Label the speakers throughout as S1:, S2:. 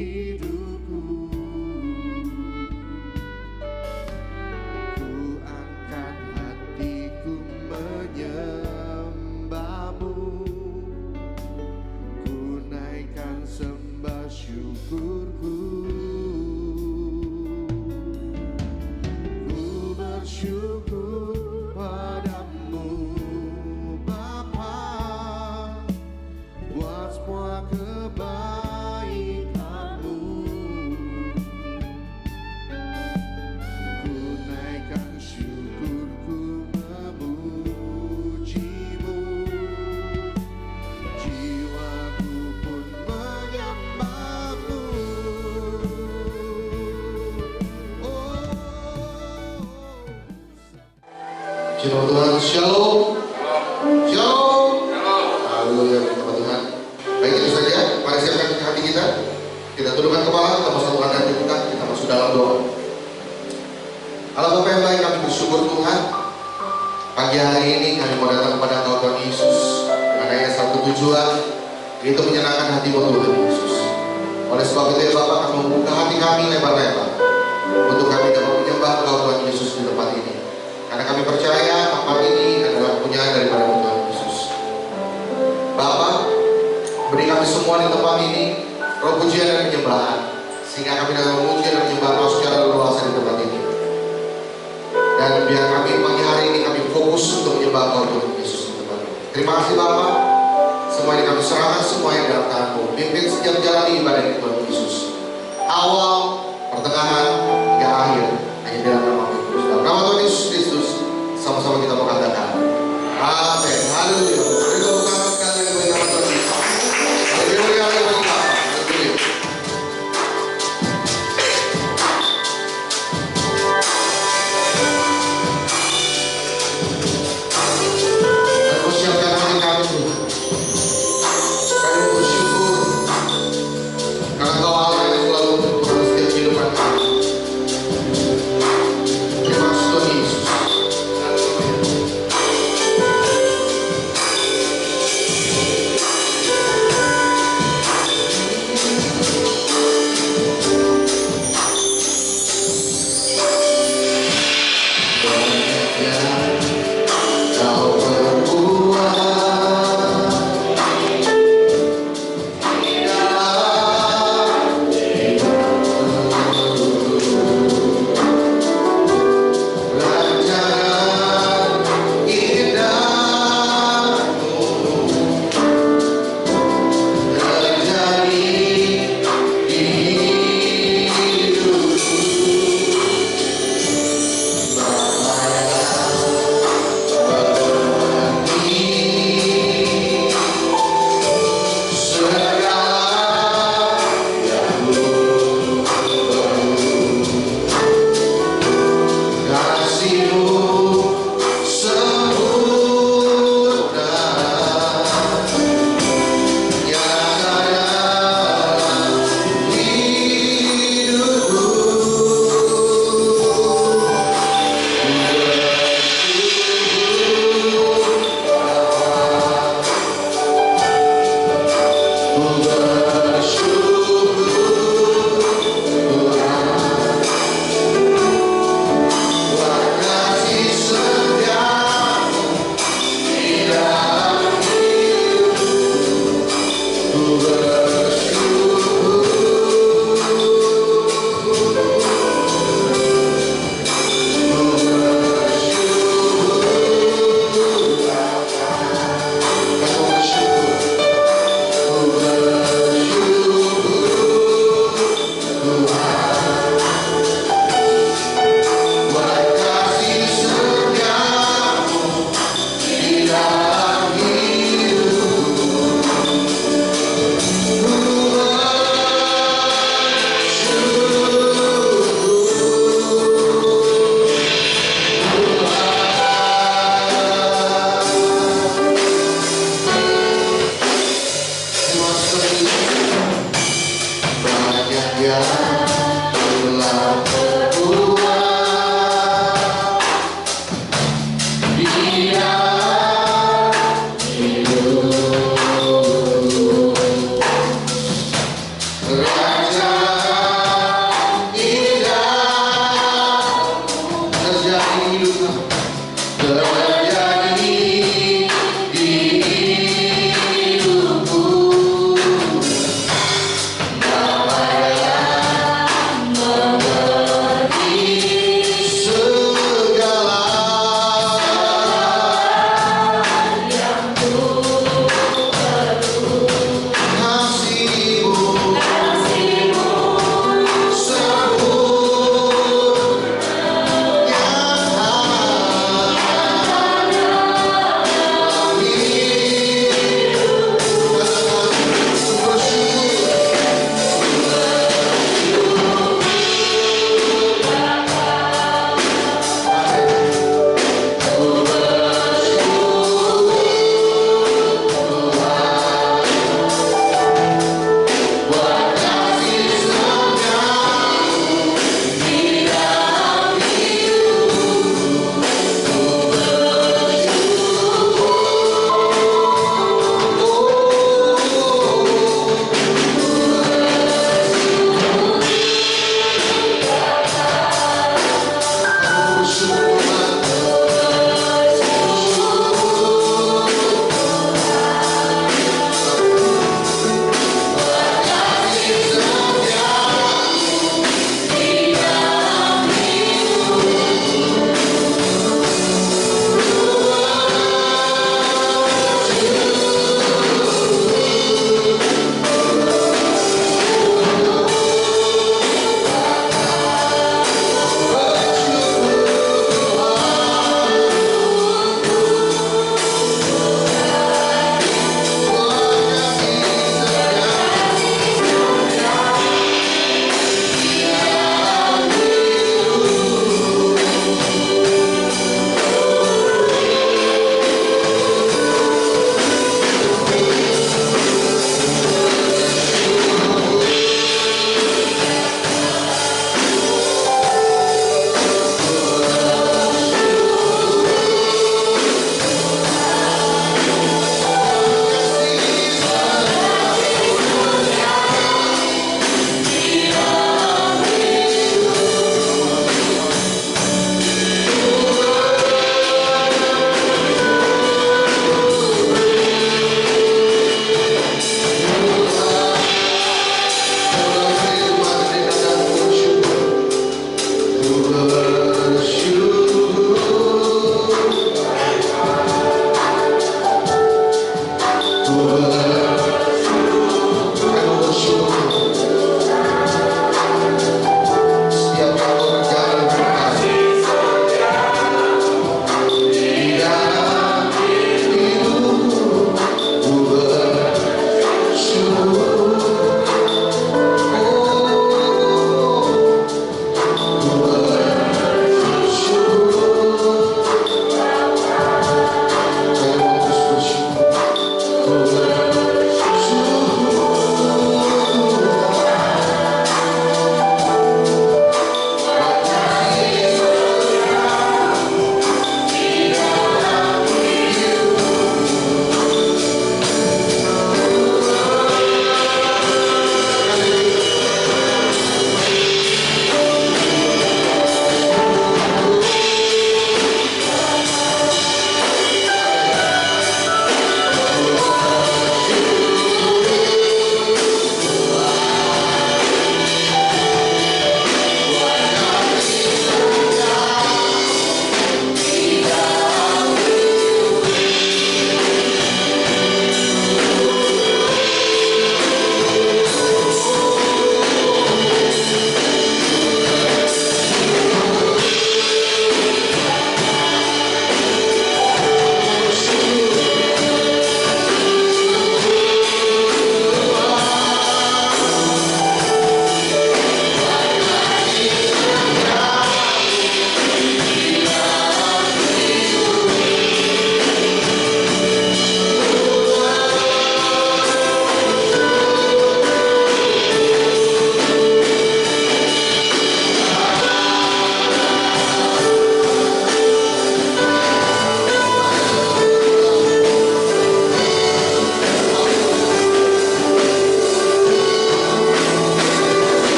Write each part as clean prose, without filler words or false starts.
S1: hidupku. Ku angkat hatiku menyembahmu, ku naikkan sembah syukurku. Ku bersyukur padamu Bapa, buat semua kebaikanmu. Ku naikkan syukurku memujimu, jiwaku pun menyembahmu. Shalom Tuhan, shalom. Shalom. Haleluya Tuhan. Baik, itu saja. Mari siapkan hati kita. Kita tundukkan kepala, kita satukan hati kita. Kita masuk dalam doa. Allah Bapa yang baik, kami bersyukur Tuhan. Pagi hari ini kami mau datang kepada Engkau Tuhan Yesus dengan hanya satu tujuan, yaitu menyenangkan hati-Mu Tuhan Yesus. Oleh sebab itu ya Bapak, kami membuka hati kami lebar-lebar untuk kami dapat menyembah Engkau Tuhan Yesus di tempat ini. Karena kami percaya tempat ini adalah punya daripada Tuhan Yesus. Bapak, beri kami semua di tempat ini roh pujian dan penyembahan, sehingga kami dapat memuji dan menyembah Engkau secara leluasa di tempat ini. Dan biar kami pagi hari ini kami fokus untuk menyembah Engkau Tuhan Yesus di tempat ini. Terima kasih Bapak. Semua ini kami serahkan semua yang dalam tangan-Mu. Pimpin setiap jalan ibadah ini Tuhan Yesus. Awal, pertengahan, hingga akhir hanya di dalam nama Yesus. Dalam nama Tuhan Yesus Kristus, sama-sama kita mengatakan amin. Haleluya. Mari kita buka sekali bagi nama Tuhan Yesus. Haleluya, haleluya. Haleluya. Dan persiapkan hati kami Tuhan. Kami bersyukur karena Engkau Allah yang selalu menentukan setiap kehidupan kami. Setiap waktu berjalan berkasih di dalam hidupku, ku bersyukur. Ku bersyukur. Saya mau terus bersyukur. Ku bersyukur.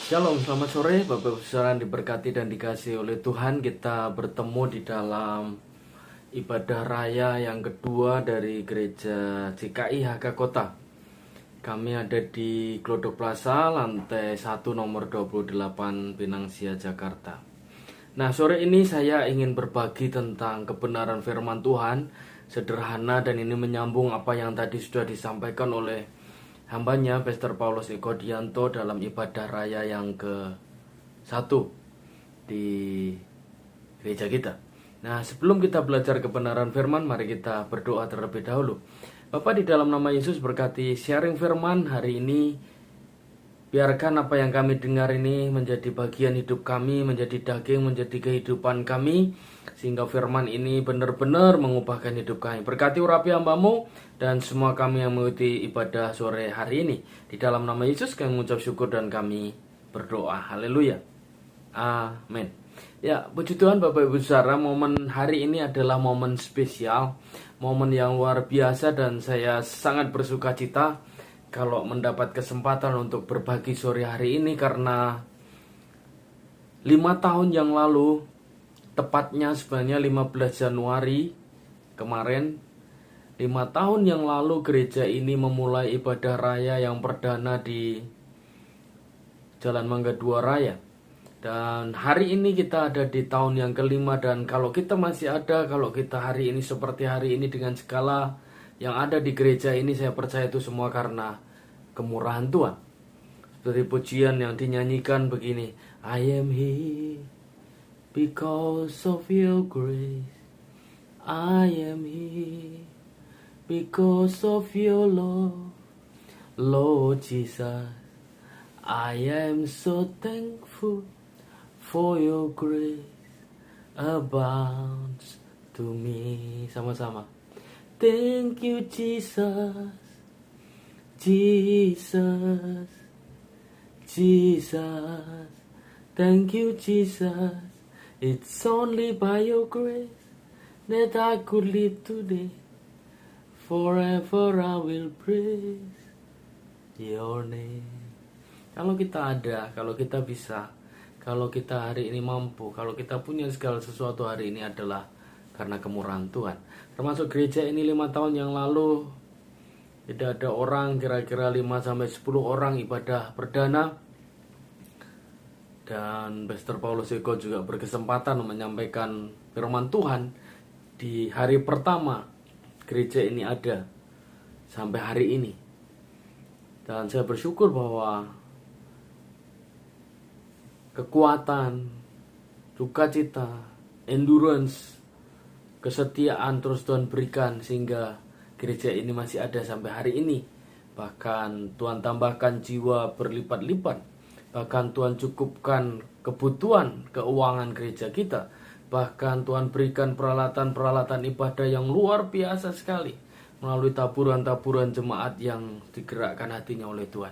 S2: Shalom, selamat sore Bapak Ibu Saudara yang diberkati dan dikasihi oleh Tuhan. Kita bertemu di dalam ibadah raya yang kedua dari gereja GKI HK Kota. Kami ada di Glodok Plaza, lantai 1 nomor 28 Pinangsia, Jakarta. Nah, sore ini saya ingin berbagi tentang kebenaran firman Tuhan, sederhana, dan ini menyambung apa yang tadi sudah disampaikan oleh hambanya Pastor Paulus Eko Dianto dalam ibadah raya yang ke-1 di gereja kita. Nah, sebelum kita belajar kebenaran firman, mari kita berdoa terlebih dahulu. Bapa, di dalam nama Yesus, berkati sharing firman hari ini. Biarkan apa yang kami dengar ini menjadi bagian hidup kami, menjadi daging, menjadi kehidupan kami, sehingga firman ini benar-benar mengubahkan hidup kami. Berkati urapi hamba-Mu dan semua kami yang mengikuti ibadah sore hari ini. Di dalam nama Yesus kami mengucap syukur dan kami berdoa. Haleluya. Amin. Ya, puji Tuhan Bapak Ibu Saudara, momen hari ini adalah momen spesial, momen yang luar biasa, dan saya sangat bersuka cita kalau mendapat kesempatan untuk berbagi sore hari ini, karena 5 tahun yang lalu, tepatnya sebenarnya 15 Januari kemarin, 5 tahun yang lalu gereja ini memulai ibadah raya yang perdana di Jalan Mangga 2 Raya. Dan hari ini kita ada di tahun yang kelima, dan kalau kita masih ada, kalau kita hari ini seperti hari ini dengan segala yang ada di gereja ini, saya percaya itu semua karena kemurahan Tuhan. Seperti pujian yang dinyanyikan begini, I am here because of your grace, I am here because of your love, Lord Jesus, I am so thankful for your grace abounds to me. Sama-sama. Thank you Jesus, Jesus, Jesus, thank you Jesus. It's only by your grace that I could live today. Forever I will praise your name. Kalau kita ada, kalau kita bisa, kalau kita hari ini mampu, kalau kita punya segala sesuatu hari ini adalah karena kemurahan Tuhan. Termasuk gereja ini 5 tahun yang lalu, tidak ada orang, kira-kira 5-10 orang ibadah perdana. Dan Pastor Paulus Eko juga berkesempatan menyampaikan firman Tuhan di hari pertama gereja ini ada sampai hari ini. Dan saya bersyukur bahwa kekuatan, sukacita, endurance, kesetiaan terus Tuhan berikan sehingga gereja ini masih ada sampai hari ini. Bahkan Tuhan tambahkan jiwa berlipat-lipat. Bahkan Tuhan cukupkan kebutuhan keuangan gereja kita. Bahkan Tuhan berikan peralatan-peralatan ibadah yang luar biasa sekali melalui taburan-taburan jemaat yang digerakkan hatinya oleh Tuhan.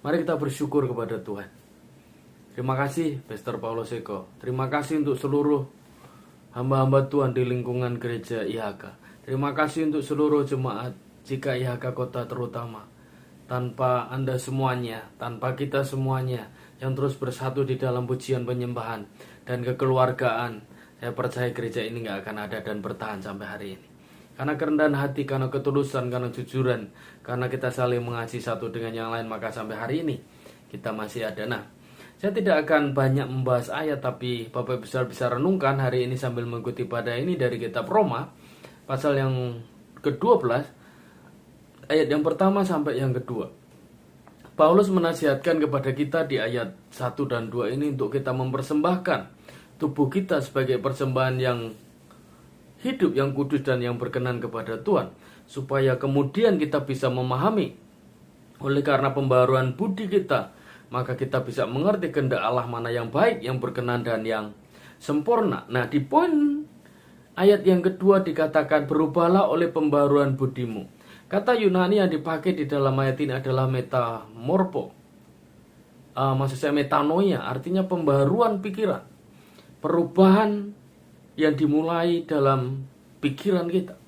S2: Mari kita bersyukur kepada Tuhan. Terima kasih Pastor Paulus Eko. Terima kasih untuk seluruh hamba-hamba Tuhan di lingkungan gereja IHK. Terima kasih untuk seluruh jemaat GKI HK Kota terutama. Tanpa Anda semuanya, tanpa kita semuanya yang terus bersatu di dalam pujian penyembahan dan kekeluargaan, saya percaya gereja ini gak akan ada dan bertahan sampai hari ini. Karena kerendahan hati, karena ketulusan, karena jujuran, karena kita saling mengasihi satu dengan yang lain, maka sampai hari ini kita masih ada. Nah, saya tidak akan banyak membahas ayat, tapi Bapak bisa renungkan hari ini sambil mengikuti pada ini dari kitab Roma pasal yang ke-12 ayat yang pertama sampai yang kedua. Paulus menasihatkan kepada kita di ayat 1 dan 2 ini untuk kita mempersembahkan tubuh kita sebagai persembahan yang hidup, yang kudus dan yang berkenan kepada Tuhan, supaya kemudian kita bisa memahami. Oleh karena pembaharuan budi kita, maka kita bisa mengerti kehendak Allah mana yang baik, yang berkenan dan yang sempurna. Nah, di poin ayat yang kedua dikatakan berubahlah oleh pembaharuan budimu. Kata Yunani yang dipakai di dalam ayat ini adalah metamorpho. Maksud saya metanoia, artinya pembaharuan pikiran. Perubahan yang dimulai dalam pikiran kita.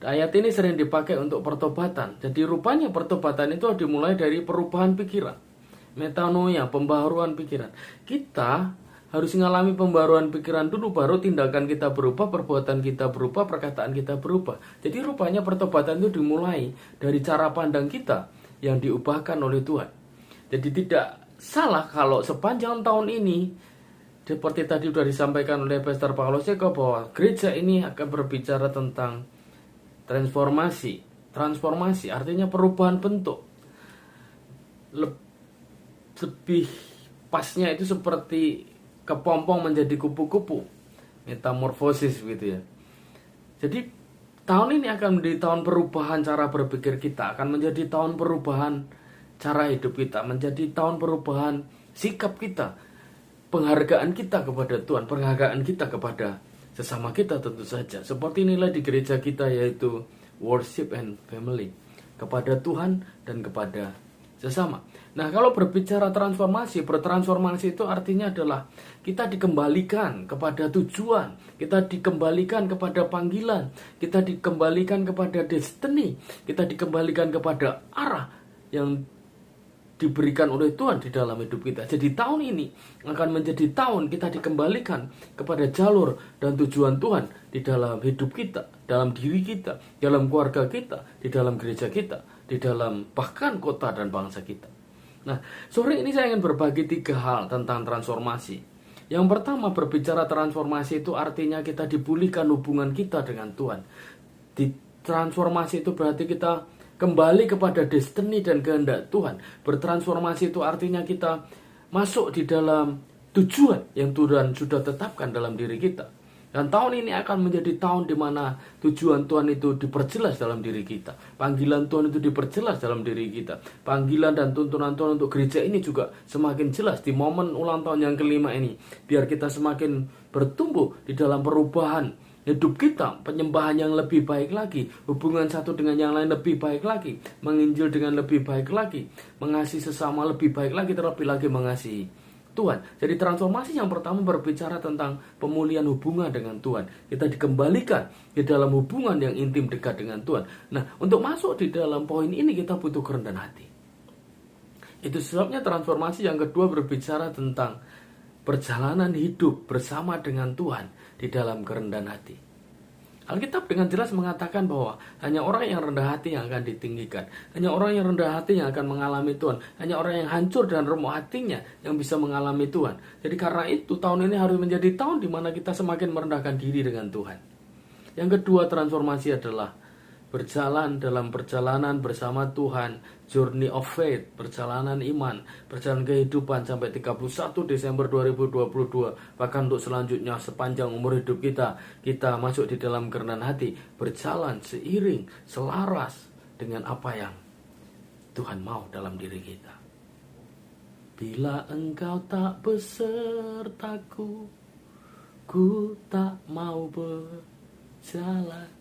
S2: Ayat ini sering dipakai untuk pertobatan. Jadi rupanya pertobatan itu dimulai dari perubahan pikiran. Metanoia, pembaharuan pikiran. Kita harus mengalami pembaharuan pikiran dulu, baru tindakan kita berubah, perbuatan kita berubah, perkataan kita berubah. Jadi rupanya pertobatan itu dimulai dari cara pandang kita yang diubahkan oleh Tuhan. Jadi tidak salah kalau sepanjang tahun ini, seperti tadi sudah disampaikan oleh Pastor Paulus Eko, bahwa gereja ini akan berbicara tentang transformasi. Transformasi artinya perubahan bentuk. Lebih pasnya itu seperti kepompong menjadi kupu-kupu, metamorfosis gitu ya. Jadi tahun ini akan menjadi tahun perubahan cara berpikir kita, akan menjadi tahun perubahan cara hidup kita, menjadi tahun perubahan sikap kita, penghargaan kita kepada Tuhan, penghargaan kita kepada sesama kita tentu saja. Seperti nilai di gereja kita, yaitu worship and family, kepada Tuhan dan kepada sesama. Nah, kalau berbicara transformasi, bertransformasi itu artinya adalah kita dikembalikan kepada tujuan, kita dikembalikan kepada panggilan, kita dikembalikan kepada destiny, kita dikembalikan kepada arah yang diberikan oleh Tuhan di dalam hidup kita. Jadi tahun ini akan menjadi tahun kita dikembalikan kepada jalur dan tujuan Tuhan di dalam hidup kita, dalam diri kita, dalam keluarga kita, di dalam gereja kita, di dalam bahkan kota dan bangsa kita. Nah, sore ini saya ingin berbagi 3 hal tentang transformasi. Yang pertama, berbicara transformasi itu artinya kita dipulihkan hubungan kita dengan Tuhan. Di transformasi itu berarti kita kembali kepada destiny dan kehendak Tuhan. Bertransformasi itu artinya kita masuk di dalam tujuan yang Tuhan sudah tetapkan dalam diri kita. Dan tahun ini akan menjadi tahun di mana tujuan Tuhan itu diperjelas dalam diri kita. Panggilan Tuhan itu diperjelas dalam diri kita. Panggilan dan tuntunan Tuhan untuk gereja ini juga semakin jelas di momen ulang tahun yang kelima ini. Biar kita semakin bertumbuh di dalam perubahan hidup kita, penyembahan yang lebih baik lagi, hubungan satu dengan yang lain lebih baik lagi, menginjil dengan lebih baik lagi, mengasihi sesama lebih baik lagi, terlebih lagi mengasihi Tuhan. Jadi transformasi yang pertama berbicara tentang pemulihan hubungan dengan Tuhan. Kita dikembalikan di dalam hubungan yang intim dekat dengan Tuhan. Nah, untuk masuk di dalam poin ini kita butuh kerendahan hati. Itu sebabnya transformasi yang kedua berbicara tentang perjalanan hidup bersama dengan Tuhan di dalam kerendahan hati. Alkitab dengan jelas mengatakan bahwa hanya orang yang rendah hati yang akan ditinggikan. Hanya orang yang rendah hati yang akan mengalami Tuhan. Hanya orang yang hancur dan remuk hatinya yang bisa mengalami Tuhan. Jadi karena itu tahun ini harus menjadi tahun di mana kita semakin merendahkan diri dengan Tuhan. Yang kedua, transformasi adalah berjalan dalam perjalanan bersama Tuhan, journey of faith, perjalanan iman, perjalanan kehidupan sampai 31 Desember 2022. Bahkan untuk selanjutnya sepanjang umur hidup kita masuk di dalam kerendahan hati, berjalan seiring, selaras dengan apa yang Tuhan mau dalam diri kita. Bila engkau tak besertaku, ku tak mau berjalan.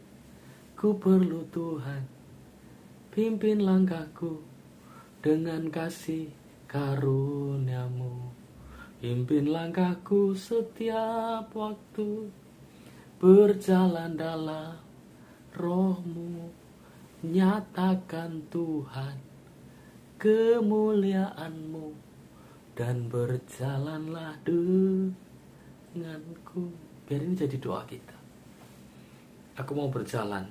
S2: Ku perlu Tuhan, pimpin langkahku dengan kasih karunia-Mu. Pimpin langkahku setiap waktu, berjalan dalam Roh-Mu. Nyatakan Tuhan kemuliaan-Mu, dan berjalanlah denganku. Biar ini jadi doa kita. Aku mau berjalan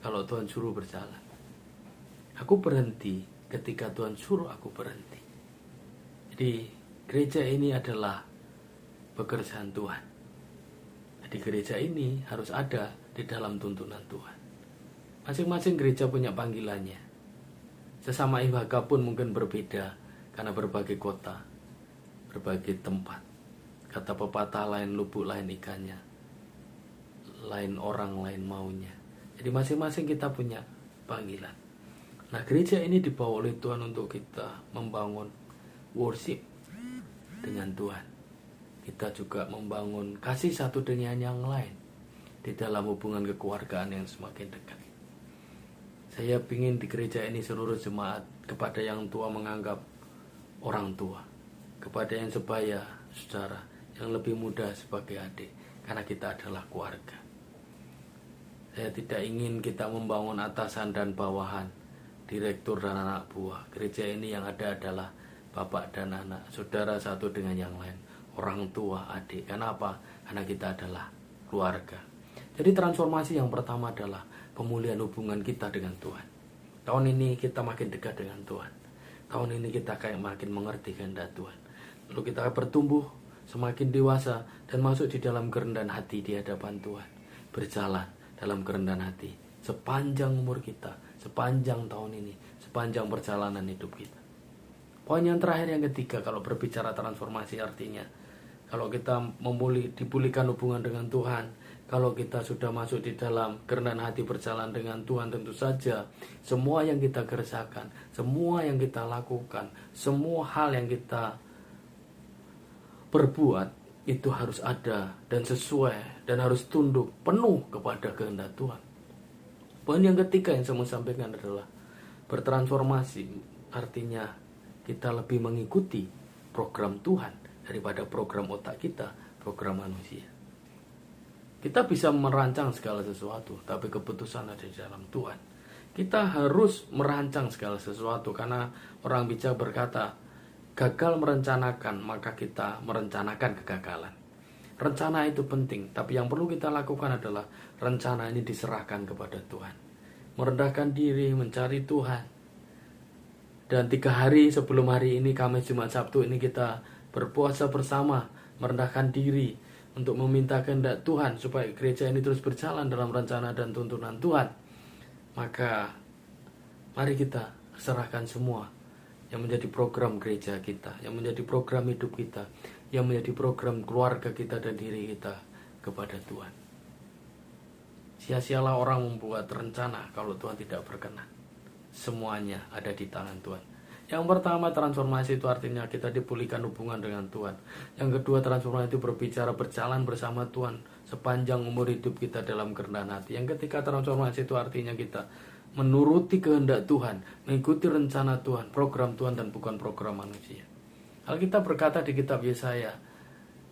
S2: kalau Tuhan suruh berjalan. Aku berhenti ketika Tuhan suruh aku berhenti. Jadi gereja ini adalah pekerjaan Tuhan. Jadi gereja ini harus ada di dalam tuntunan Tuhan. Masing-masing gereja punya panggilannya. Sesama IHK pun mungkin berbeda karena berbagai kota, berbagai tempat. Kata pepatah, lain lubuk lain ikannya, lain orang lain maunya. Jadi masing-masing kita punya panggilan. Nah, gereja ini dibawa oleh Tuhan untuk kita membangun worship dengan Tuhan. Kita juga membangun kasih satu dengan yang lain di dalam hubungan kekeluargaan yang semakin dekat. Saya ingin di gereja ini seluruh jemaat, kepada yang tua menganggap orang tua, kepada yang sebaya, saudara, yang lebih muda sebagai adik, karena kita adalah keluarga. Saya tidak ingin kita membangun atasan dan bawahan, direktur dan anak buah. Gereja ini yang ada adalah bapak dan anak, saudara satu dengan yang lain, orang tua, adik. Kenapa? Karena kita adalah keluarga. Jadi transformasi yang pertama adalah pemulihan hubungan kita dengan Tuhan. Tahun ini kita makin dekat dengan Tuhan. Tahun ini kita kayak makin mengerti kehendak Tuhan. Lalu kita bertumbuh semakin dewasa dan masuk di dalam kerendahan hati di hadapan Tuhan. Berjalan dalam kerendahan hati sepanjang umur kita, sepanjang tahun ini, sepanjang perjalanan hidup kita. Poin yang terakhir, yang ketiga, kalau berbicara transformasi artinya kalau kita dipulihkan hubungan dengan Tuhan, kalau kita sudah masuk di dalam kerendahan hati berjalan dengan Tuhan, tentu saja semua yang kita kerjakan, semua yang kita lakukan, semua hal yang kita berbuat itu harus ada dan sesuai dan harus tunduk penuh kepada kehendak Tuhan. Poin yang ketiga yang saya mau sampaikan adalah bertransformasi artinya kita lebih mengikuti program Tuhan daripada program otak kita, program manusia. Kita bisa merancang segala sesuatu, tapi keputusan ada di dalam Tuhan. Kita harus merancang segala sesuatu, karena orang bijak berkata, gagal merencanakan, maka kita merencanakan kegagalan. Rencana itu penting, tapi yang perlu kita lakukan adalah rencana ini diserahkan kepada Tuhan. Merendahkan diri, mencari Tuhan. Dan 3 hari sebelum hari ini, Kamis, Jumat, Sabtu ini kita berpuasa bersama, merendahkan diri untuk meminta kehendak Tuhan supaya gereja ini terus berjalan dalam rencana dan tuntunan Tuhan. Maka mari kita serahkan semua yang menjadi program gereja kita, yang menjadi program hidup kita, yang menjadi program keluarga kita dan diri kita kepada Tuhan. Sia-sialah orang membuat rencana kalau Tuhan tidak berkenan. Semuanya ada di tangan Tuhan. Yang pertama, transformasi itu artinya kita dipulihkan hubungan dengan Tuhan. Yang kedua, transformasi itu berbicara berjalan bersama Tuhan sepanjang umur hidup kita dalam kerendahan hati. Yang ketiga, transformasi itu artinya kita menuruti kehendak Tuhan, mengikuti rencana Tuhan, program Tuhan dan bukan program manusia. Alkitab berkata di kitab Yesaya,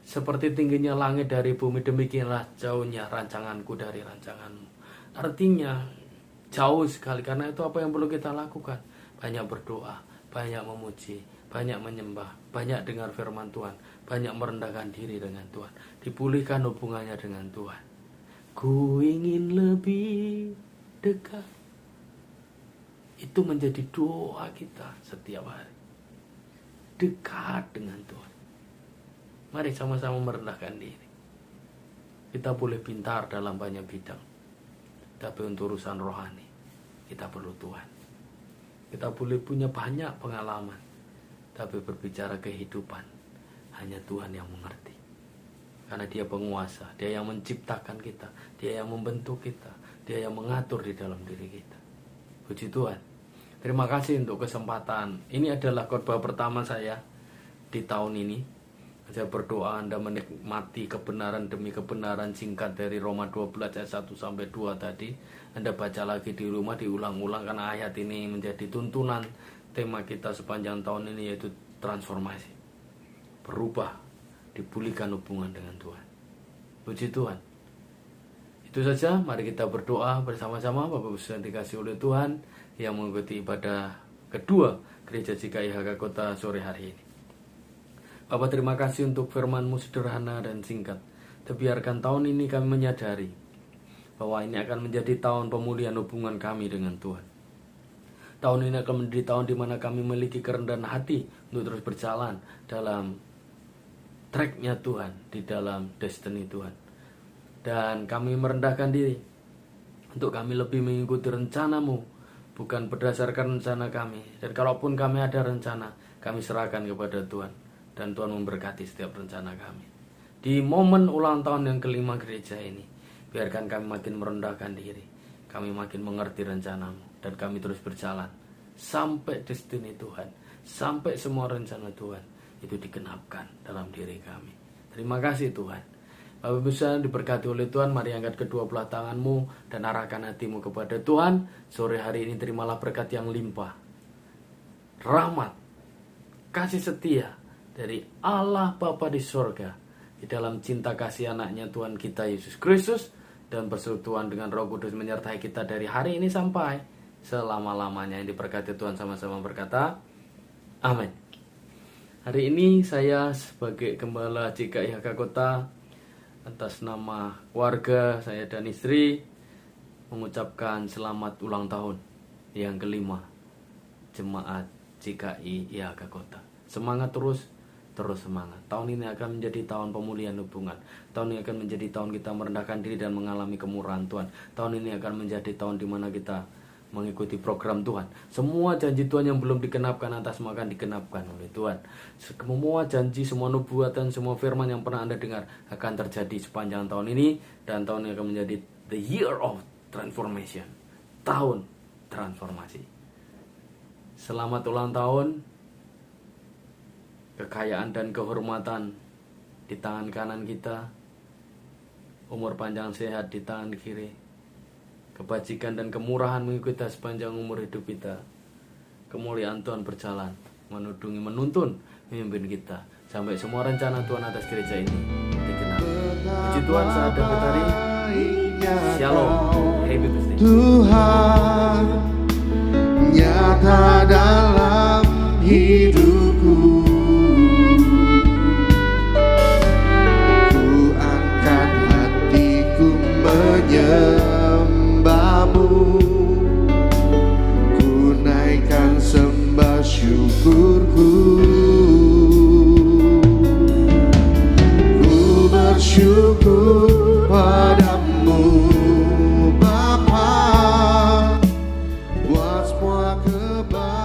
S2: seperti tingginya langit dari bumi, demikianlah jauhnya rancanganku dari rancanganmu. Artinya jauh sekali. Karena itu apa yang perlu kita lakukan? Banyak berdoa, banyak memuji, banyak menyembah, banyak dengar firman Tuhan, banyak merendahkan diri dengan Tuhan, dipulihkan hubungannya dengan Tuhan. Ku ingin lebih dekat. Itu menjadi doa kita setiap hari. Dekat dengan Tuhan. Mari sama-sama merendahkan diri. Kita boleh pintar dalam banyak bidang, tapi untuk urusan rohani kita perlu Tuhan. Kita boleh punya banyak pengalaman, tapi berbicara kehidupan hanya Tuhan yang mengerti. Karena Dia penguasa, Dia yang menciptakan kita, Dia yang membentuk kita, Dia yang mengatur di dalam diri kita. Puji Tuhan. Terima kasih untuk kesempatan. Ini adalah khotbah pertama saya di tahun ini. Saya berdoa Anda menikmati kebenaran demi kebenaran singkat dari Roma 12 ayat 1 sampai 2 tadi. Anda baca lagi di rumah, diulang-ulang, karena ayat ini menjadi tuntunan tema kita sepanjang tahun ini, yaitu transformasi. Berubah, dipulihkan hubungan dengan Tuhan. Puji Tuhan. Itu saja, mari kita berdoa bersama-sama. Bapak Ibu yang dikasih oleh Tuhan, yang mengikuti ibadah kedua Gereja GKI HK Kota sore hari ini. Bapak, terima kasih untuk firman-Mu sederhana dan singkat. Biarkan tahun ini kami menyadari bahwa ini akan menjadi tahun pemulihan hubungan kami dengan Tuhan. Tahun ini akan menjadi tahun di mana kami memiliki kerendahan hati untuk terus berjalan dalam track-nya Tuhan, di dalam destiny Tuhan. Dan kami merendahkan diri untuk kami lebih mengikuti rencana-Mu, bukan berdasarkan rencana kami. Dan kalaupun kami ada rencana, kami serahkan kepada Tuhan. Dan Tuhan memberkati setiap rencana kami. Di momen ulang tahun yang kelima gereja ini, biarkan kami makin merendahkan diri, kami makin mengerti rencana-Mu, dan kami terus berjalan sampai destiny Tuhan, sampai semua rencana Tuhan itu digenapkan dalam diri kami. Terima kasih Tuhan. Bapak Ibu sekalian diberkati oleh Tuhan. Mari angkat kedua belah tanganmu dan arahkan hatimu kepada Tuhan. Sore hari ini terimalah berkat yang limpah, rahmat, kasih setia dari Allah Bapa di sorga, di dalam cinta kasih anaknya Tuhan kita Yesus Kristus, dan persekutuan dengan Roh Kudus menyertai kita dari hari ini sampai selama-lamanya. Yang diberkati Tuhan sama-sama berkata, amin. Hari ini saya sebagai Gembala GKI HK Kota atas nama keluarga saya dan istri mengucapkan selamat ulang tahun yang kelima Jemaat GKI IHK Kota. Semangat terus semangat. Tahun ini akan menjadi tahun pemulihan hubungan. Tahun ini akan menjadi tahun kita merendahkan diri dan mengalami kemurahan Tuhan. Tahun ini akan menjadi tahun di mana kita mengikuti program Tuhan. Semua janji Tuhan yang belum digenapkan atas semua akan digenapkan oleh Tuhan. Semua janji, semua nubuatan, semua firman yang pernah Anda dengar akan terjadi sepanjang tahun ini. Dan tahun ini akan menjadi the year of transformation. Tahun transformasi. Selamat ulang tahun. Kekayaan dan kehormatan di tangan kanan kita. Umur panjang sehat di tangan kiri. Kebajikan dan kemurahan mengikuti kita sepanjang umur hidup kita. Kemuliaan Tuhan berjalan, menudungi, menuntun, memimpin kita sampai semua rencana Tuhan atas gereja ini digenapi. Puji Tuhan, saat David hari. Shalom. Happy birthday.
S3: Tuhan nyata dalam hidupku. Ku angkat hatiku menyembahmu. Ku naikkan sembah syukurku. Ku bersyukur padamu Bapa buat semua kebaikan.